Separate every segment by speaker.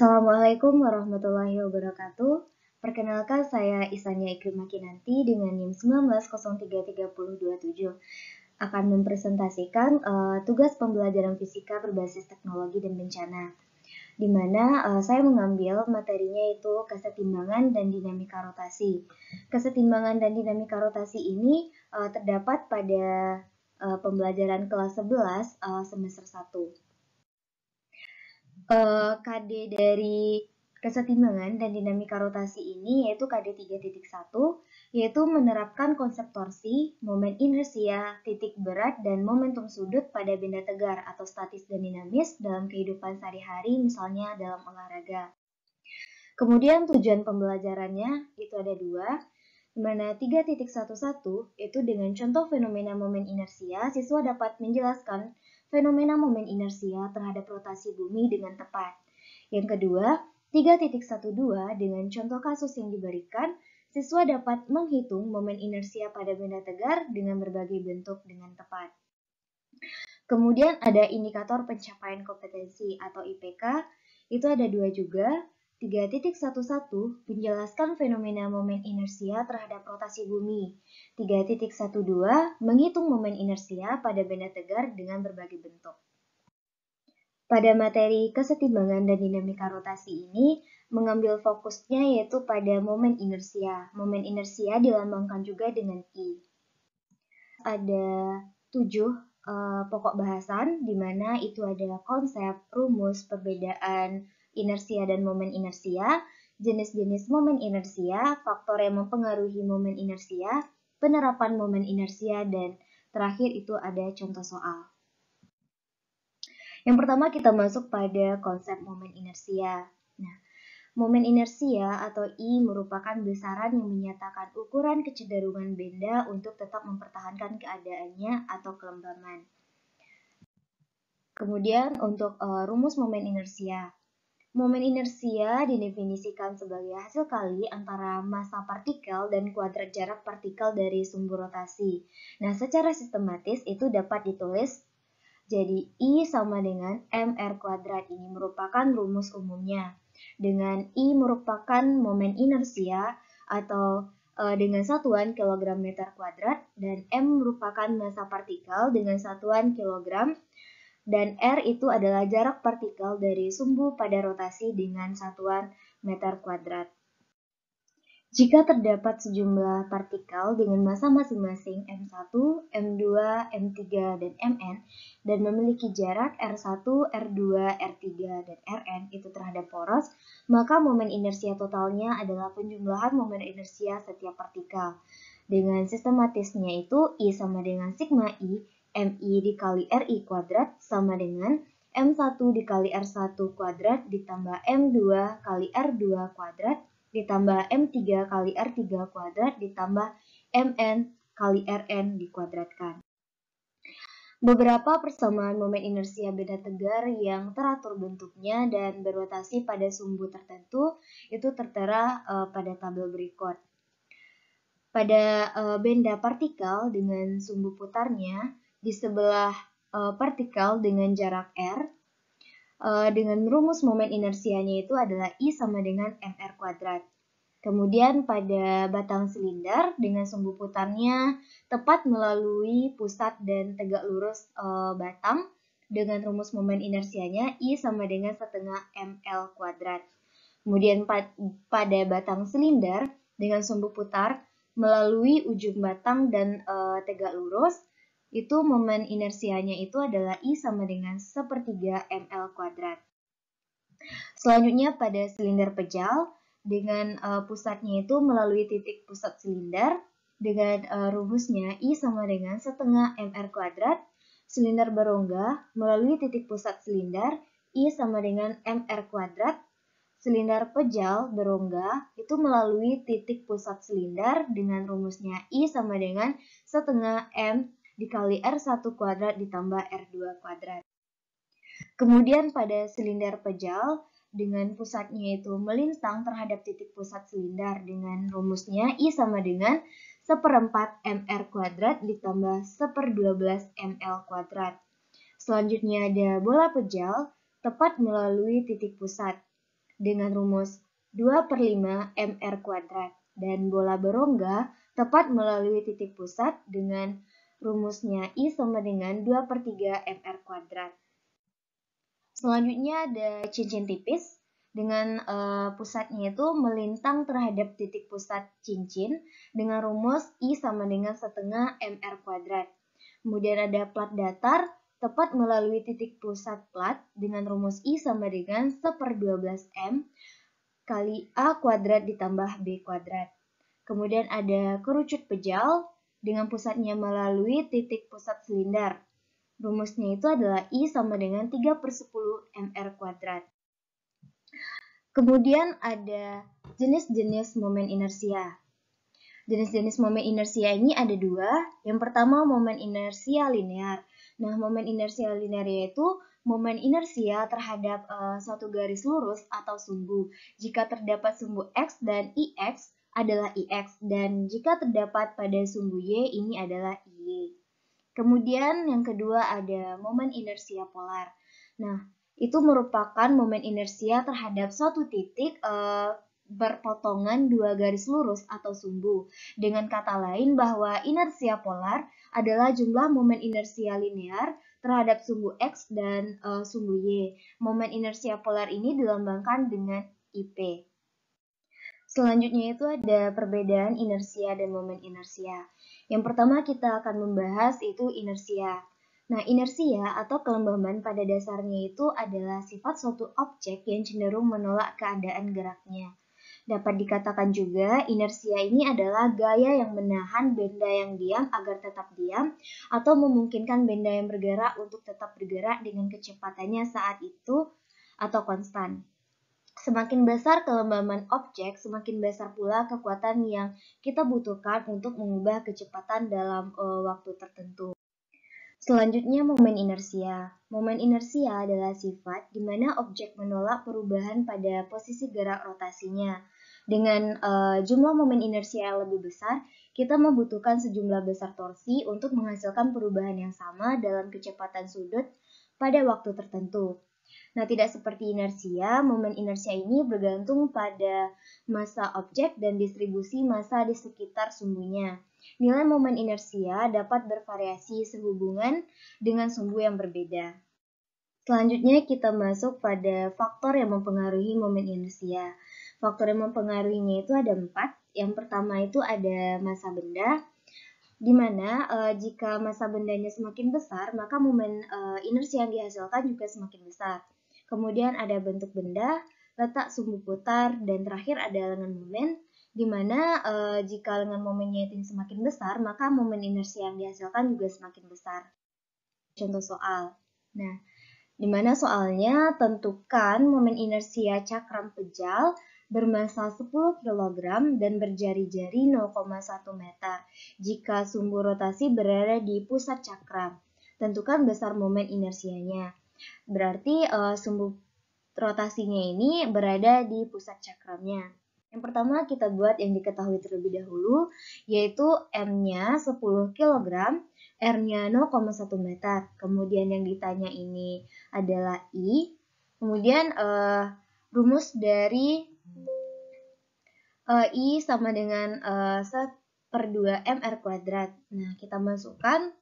Speaker 1: Assalamualaikum warahmatullahi wabarakatuh. Perkenalkan saya Isania Ikrimakinanti dengan NIM 19033027 akan mempresentasikan tugas pembelajaran fisika berbasis teknologi dan bencana, di mana saya mengambil materinya itu kesetimbangan dan dinamika rotasi. Kesetimbangan dan dinamika rotasi ini terdapat pada pembelajaran kelas 11 semester 1. KD dari kesetimbangan dan dinamika rotasi ini yaitu KD 3.1, yaitu menerapkan konsep torsi, momen inersia, titik berat, dan momentum sudut pada benda tegar atau statis dan dinamis dalam kehidupan sehari-hari, misalnya dalam olahraga. Kemudian tujuan pembelajarannya itu ada dua, di mana 3.11 itu dengan contoh fenomena momen inersia, siswa dapat menjelaskan fenomena momen inersia terhadap rotasi bumi dengan tepat. Yang kedua, 3.12 dengan contoh kasus yang diberikan, siswa dapat menghitung momen inersia pada benda tegar dengan berbagai bentuk dengan tepat. Kemudian ada indikator pencapaian kompetensi atau IPK, itu ada dua juga. 3.11 menjelaskan fenomena momen inersia terhadap rotasi bumi. 3.12 menghitung momen inersia pada benda tegar dengan berbagai bentuk. Pada materi kesetimbangan dan dinamika rotasi ini mengambil fokusnya yaitu pada momen inersia. Momen inersia dilambangkan juga dengan I. Ada 7 pokok bahasan, di mana itu ada konsep, rumus, perbedaan inersia dan momen inersia, jenis-jenis momen inersia, faktor yang mempengaruhi momen inersia, penerapan momen inersia, dan terakhir itu ada contoh soal. Yang pertama kita masuk pada konsep momen inersia. Nah, momen inersia atau I merupakan besaran yang menyatakan ukuran kecenderungan benda untuk tetap mempertahankan keadaannya atau kelembaman. Kemudian untuk rumus momen inersia. Momen inersia didefinisikan sebagai hasil kali antara massa partikel dan kuadrat jarak partikel dari sumbu rotasi. Nah, secara sistematis itu dapat ditulis jadi I sama dengan mr kuadrat. Ini merupakan rumus umumnya. Dengan I merupakan momen inersia atau dengan satuan kilogram meter kuadrat, dan M merupakan massa partikel dengan satuan kilogram, dan R itu adalah jarak partikel dari sumbu pada rotasi dengan satuan meter kuadrat. Jika terdapat sejumlah partikel dengan massa masing-masing M1, M2, M3, dan Mn, dan memiliki jarak R1, R2, R3, dan Rn itu terhadap poros, maka momen inersia totalnya adalah penjumlahan momen inersia setiap partikel. Dengan sistematisnya itu I sama dengan sigma I, Mi dikali Ri kuadrat sama dengan M1 dikali R1 kuadrat ditambah M2 kali R2 kuadrat ditambah M3 kali R3 kuadrat ditambah Mn kali Rn dikuadratkan. Beberapa persamaan momen inersia benda tegar yang teratur bentuknya dan berotasi pada sumbu tertentu itu tertera pada tabel berikut. Pada benda partikel dengan sumbu putarnya di sebelah partikel dengan jarak R, dengan rumus momen inersianya itu adalah I sama dengan mr kuadrat. Kemudian pada batang silinder dengan sumbu putarnya tepat melalui pusat dan tegak lurus batang dengan rumus momen inersianya I sama dengan setengah ml kuadrat. Kemudian pada batang silinder dengan sumbu putar melalui ujung batang dan tegak lurus, itu momen inersianya itu adalah I sama dengan 1/3 ml kuadrat. Selanjutnya pada silinder pejal dengan pusatnya itu melalui titik pusat silinder dengan rumusnya I sama dengan setengah mr kuadrat. Silinder berongga melalui titik pusat silinder I sama dengan mr kuadrat. Silinder pejal berongga itu melalui titik pusat silinder dengan rumusnya I sama dengan setengah M dikali R1 kuadrat ditambah R2 kuadrat. Kemudian pada silinder pejal dengan pusatnya itu melintang terhadap titik pusat silinder dengan rumusnya I sama dengan 1/4 mr kuadrat ditambah 1/12 ml kuadrat. Selanjutnya ada bola pejal tepat melalui titik pusat dengan rumus 2/5 mr kuadrat. Dan bola berongga tepat melalui titik pusat dengan rumusnya I sama dengan 2/3 mr kuadrat. Selanjutnya ada cincin tipis dengan pusatnya itu melintang terhadap titik pusat cincin dengan rumus I sama dengan setengah mr kuadrat. Kemudian ada plat datar tepat melalui titik pusat plat dengan rumus I sama dengan 1/12 M kali A kuadrat ditambah B kuadrat. Kemudian ada kerucut pejal dengan pusatnya melalui titik pusat silinder. Rumusnya itu adalah I sama dengan 3/10 mr kuadrat. Kemudian ada jenis-jenis momen inersia. Jenis-jenis momen inersia ini ada dua. Yang pertama momen inersia linear. Nah, momen inersia linear yaitu momen inersia terhadap suatu garis lurus atau sumbu. Jika terdapat sumbu X dan IX adalah IX, dan jika terdapat pada sumbu Y ini adalah Y. Kemudian yang kedua ada momen inersia polar. Nah, itu merupakan momen inersia terhadap suatu titik berpotongan dua garis lurus atau sumbu. Dengan kata lain bahwa inersia polar adalah jumlah momen inersia linear terhadap sumbu X dan sumbu Y. Momen inersia polar ini dilambangkan dengan IP. Selanjutnya itu ada perbedaan inersia dan momen inersia. Yang pertama kita akan membahas itu inersia. Nah, inersia atau kelembaban pada dasarnya itu adalah sifat suatu objek yang cenderung menolak keadaan geraknya. Dapat dikatakan juga inersia ini adalah gaya yang menahan benda yang diam agar tetap diam atau memungkinkan benda yang bergerak untuk tetap bergerak dengan kecepatannya saat itu atau konstan. Semakin besar kelembaban objek, semakin besar pula kekuatan yang kita butuhkan untuk mengubah kecepatan dalam waktu tertentu. Selanjutnya, momen inersia. Momen inersia adalah sifat di mana objek menolak perubahan pada posisi gerak rotasinya. Dengan jumlah momen inersia yang lebih besar, kita membutuhkan sejumlah besar torsi untuk menghasilkan perubahan yang sama dalam kecepatan sudut pada waktu tertentu. Nah, tidak seperti inersia, momen inersia ini bergantung pada massa objek dan distribusi massa di sekitar sumbunya. Nilai momen inersia dapat bervariasi sehubungan dengan sumbu yang berbeda. Selanjutnya kita masuk pada faktor yang mempengaruhi momen inersia. Faktor yang mempengaruhinya itu ada 4. Yang pertama itu ada massa benda, di mana jika massa bendanya semakin besar, maka momen inersia yang dihasilkan juga semakin besar. Kemudian ada bentuk benda, letak sumbu putar, dan terakhir ada lengan momen, di mana jika lengan momennya itu semakin besar, maka momen inersia yang dihasilkan juga semakin besar. Contoh soal. Nah, di mana soalnya tentukan momen inersia cakram pejal bermassa 10 kg dan berjari-jari 0,1 meter jika sumbu rotasi berada di pusat cakram. Tentukan besar momen inersianya. Berarti sumbu rotasinya ini berada di pusat cakramnya. Yang pertama kita buat yang diketahui terlebih dahulu, yaitu M-nya 10 kg, R-nya 0,1 meter. Kemudian yang ditanya ini adalah I. Kemudian rumus dari I sama dengan 1/2 mr kuadrat. Nah, kita masukkan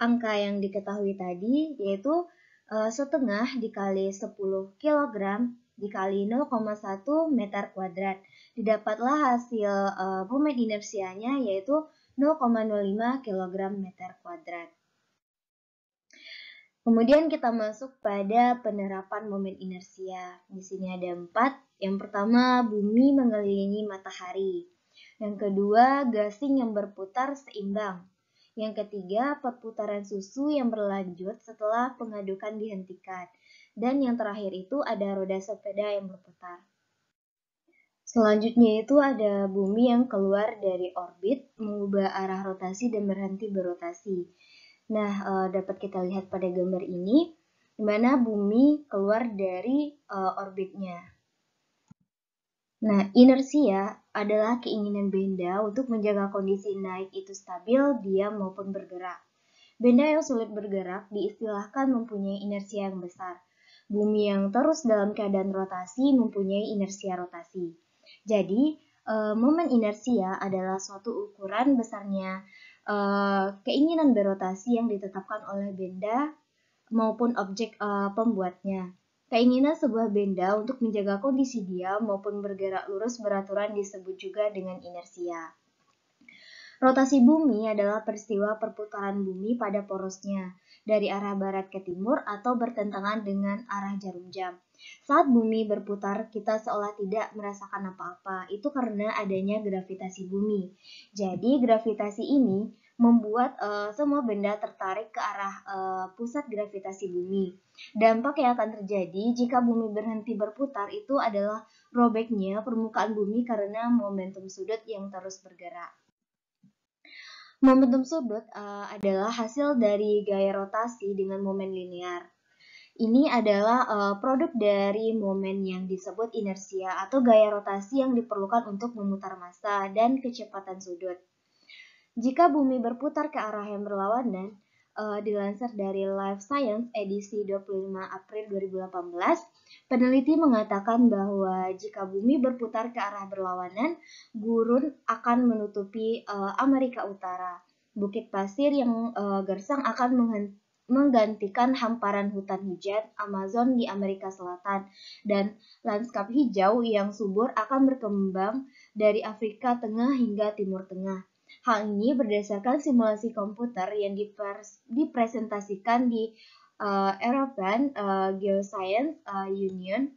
Speaker 1: angka yang diketahui tadi, yaitu setengah dikali 10 kg dikali 0,1 meter kuadrat. Didapatlah hasil momen inersianya, yaitu 0,05 kg meter kuadrat. Kemudian kita masuk pada penerapan momen inersia. Di sini ada 4. Yang pertama, bumi mengelilingi matahari. Yang kedua, gasing yang berputar seimbang. Yang ketiga, perputaran susu yang berlanjut setelah pengadukan dihentikan. Dan yang terakhir itu ada roda sepeda yang berputar. Selanjutnya itu ada bumi yang keluar dari orbit, mengubah arah rotasi dan berhenti berotasi. Nah, dapat kita lihat pada gambar ini, di mana bumi keluar dari orbitnya. Nah, inersia adalah keinginan benda untuk menjaga kondisi naik itu stabil, diam maupun bergerak. Benda yang sulit bergerak diistilahkan mempunyai inersia yang besar. Bumi yang terus dalam keadaan rotasi mempunyai inersia rotasi. Jadi, momen inersia adalah suatu ukuran besarnya keinginan berotasi yang ditetapkan oleh benda maupun objek pembuatnya. Keinginan sebuah benda untuk menjaga kondisi diam maupun bergerak lurus beraturan disebut juga dengan inersia. Rotasi bumi adalah peristiwa perputaran bumi pada porosnya dari arah barat ke timur atau bertentangan dengan arah jarum jam. Saat bumi berputar, kita seolah tidak merasakan apa-apa. Itu karena adanya gravitasi bumi. Jadi, gravitasi ini membuat semua benda tertarik ke arah pusat gravitasi bumi. Dampak yang akan terjadi jika bumi berhenti berputar itu adalah robeknya permukaan bumi karena momentum sudut yang terus bergerak. Momentum sudut adalah hasil dari gaya rotasi dengan momen linear. Ini adalah produk dari momen yang disebut inersia atau gaya rotasi yang diperlukan untuk memutar massa dan kecepatan sudut. Jika bumi berputar ke arah yang berlawanan, dilansir dari Life Science edisi 25 April 2018, peneliti mengatakan bahwa jika bumi berputar ke arah berlawanan, gurun akan menutupi Amerika Utara. Bukit pasir yang gersang akan menggantikan hamparan hutan hujan Amazon di Amerika Selatan, dan lanskap hijau yang subur akan berkembang dari Afrika Tengah hingga Timur Tengah. Hal ini berdasarkan simulasi komputer yang dipresentasikan di European Geoscience Union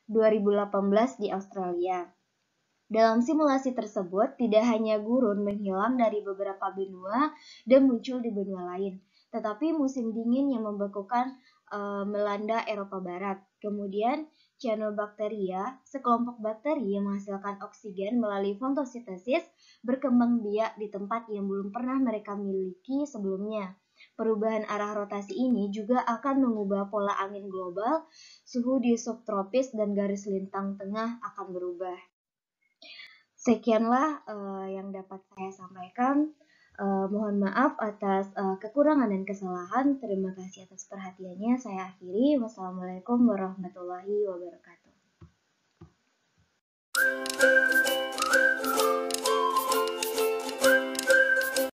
Speaker 1: 2018 di Australia. Dalam simulasi tersebut, tidak hanya gurun menghilang dari beberapa benua dan muncul di benua lain, tetapi musim dingin yang membekukan melanda Eropa Barat. Kemudian, Cyanobacteria, sekelompok bakteri yang menghasilkan oksigen melalui fotosintesis, berkembang biak di tempat yang belum pernah mereka miliki sebelumnya. Perubahan arah rotasi ini juga akan mengubah pola angin global, suhu di subtropis dan garis lintang tengah akan berubah. Sekianlah yang dapat saya sampaikan. Mohon maaf atas kekurangan dan kesalahan. Terima kasih atas perhatiannya. Saya akhiri. Wassalamualaikum warahmatullahi wabarakatuh.